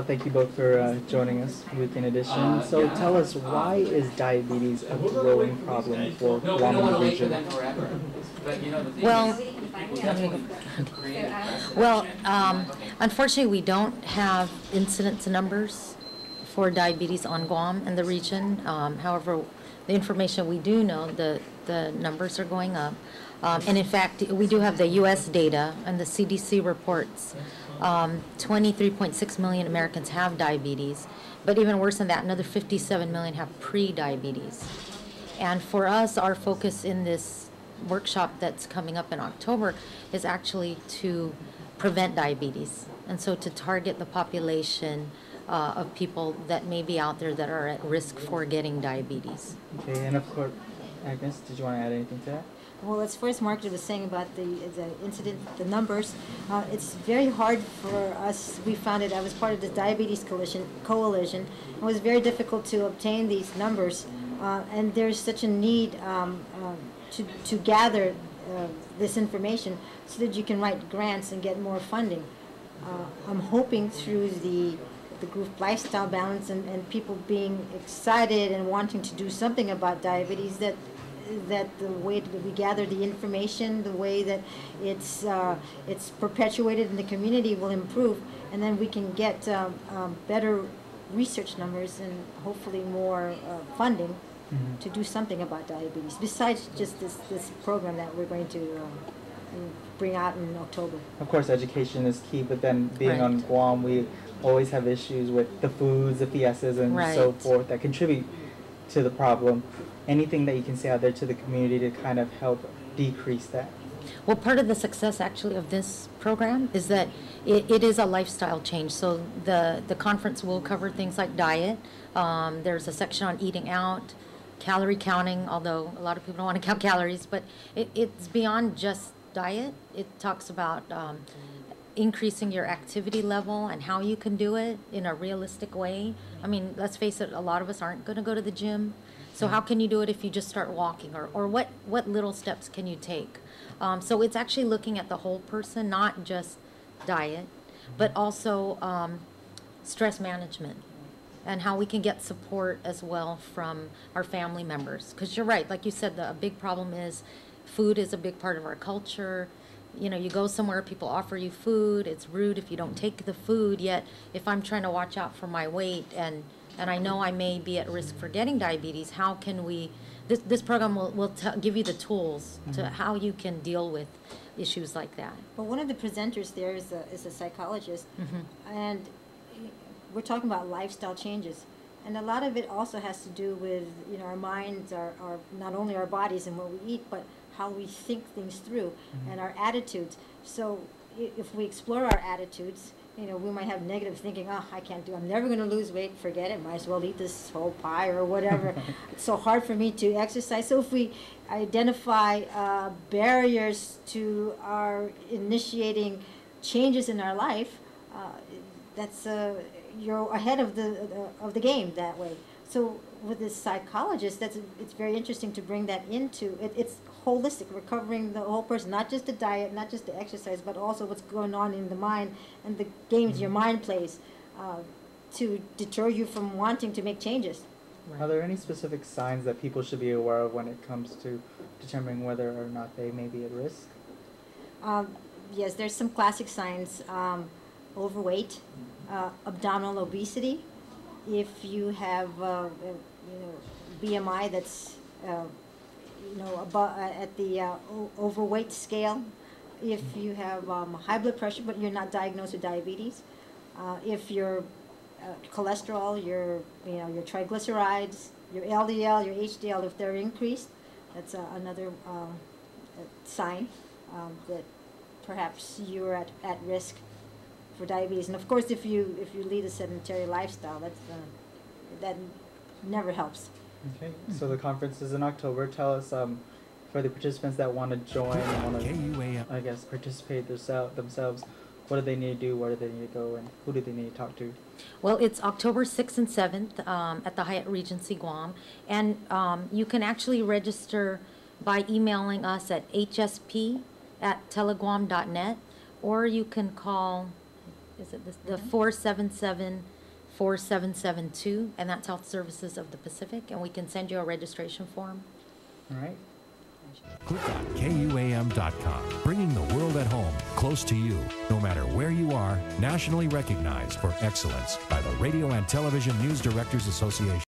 Thank you both for joining us, Weekend Edition. So tell us, why is diabetes a growing problem for Guam and the region? Well, unfortunately, we don't have incidence numbers for diabetes on Guam and the region. However, the information we do know, the numbers are going up. And in fact, we do have the U.S. data and the CDC reports. 23.6 million Americans have diabetes, but even worse than that, another 57 million have pre-diabetes. And for us, our focus in this workshop that's coming up in October is actually to prevent diabetes, and so to target the population of people that may be out there that are at risk for getting diabetes. Okay, and of course, Agnes, did you want to add anything to that? Well, as first Margaret was saying about the incident, the numbers, it's very hard for us. We found it. I was part of the Diabetes Coalition. It was very difficult to obtain these numbers, and there's such a need to gather this information so that you can write grants and get more funding. I'm hoping through the group lifestyle balance and people being excited and wanting to do something about diabetes, that the way that we gather the information, the way that it's perpetuated in the community will improve, and then we can get better research numbers and hopefully more funding to do something about diabetes, besides just this program that we're going to bring out in October. Of course, education is key, but then being on Guam, we always have issues with the foods, the fiestas, and so forth that contribute to the problem. Anything that you can say out there to the community to kind of help decrease that? Well, part of the success actually of this program is that it is a lifestyle change. So the conference will cover things like diet. There's a section on eating out, calorie counting, although a lot of people don't want to count calories, but it's beyond just diet. It talks about increasing your activity level and how you can do it in a realistic way. I mean, let's face it, a lot of us aren't going to go to the gym. So how can you do it if you just start walking, or what little steps can you take? So it's actually looking at the whole person, not just diet, but also stress management and how we can get support as well from our family members. Because you're right, like you said, a big problem is food is a big part of our culture. You know, you go somewhere, people offer you food. It's rude if you don't take the food. Yet, if I'm trying to watch out for my weight and I know I may be at risk for getting diabetes, how can we, this program will give you the tools to how you can deal with issues like that. Well, one of the presenters there is a psychologist, and we're talking about lifestyle changes. And a lot of it also has to do with, you know, our minds, our not only our bodies and what we eat, but how we think things through and our attitudes. So if we explore our attitudes, you know, we might have negative thinking, oh, I can't do it. I'm never going to lose weight, forget it, might as well eat this whole pie or whatever. It's so hard for me to exercise. So if we identify barriers to our initiating changes in our life, that's you're ahead of the game that way. So with this psychologist, it's very interesting to bring that into it. It's holistic, recovering the whole person, not just the diet, not just the exercise, but also what's going on in the mind and the games your mind plays to deter you from wanting to make changes. Are there any specific signs that people should be aware of when it comes to determining whether or not they may be at risk? Yes, there's some classic signs. Overweight, abdominal obesity. If you have BMI that's above at the overweight scale, if you have high blood pressure but you're not diagnosed with diabetes, if your cholesterol, your triglycerides, your LDL, your HDL, if they're increased, that's another sign that perhaps you're at risk for diabetes. And of course, if you lead a sedentary lifestyle, that never helps. Okay, so the conference is in October. Tell us, for the participants that want to join and want to, I guess, participate themselves, what do they need to do, where do they need to go, and who do they need to talk to? Well, it's October 6th and 7th at the Hyatt Regency Guam, and you can actually register by emailing us at hsp@teleguam.net, or you can call is it this, the 477-4772, and that's Health Services of the Pacific, and we can send you a registration form. All right. Click on KUAM.com, bringing the world at home close to you, no matter where you are, nationally recognized for excellence by the Radio and Television News Directors Association.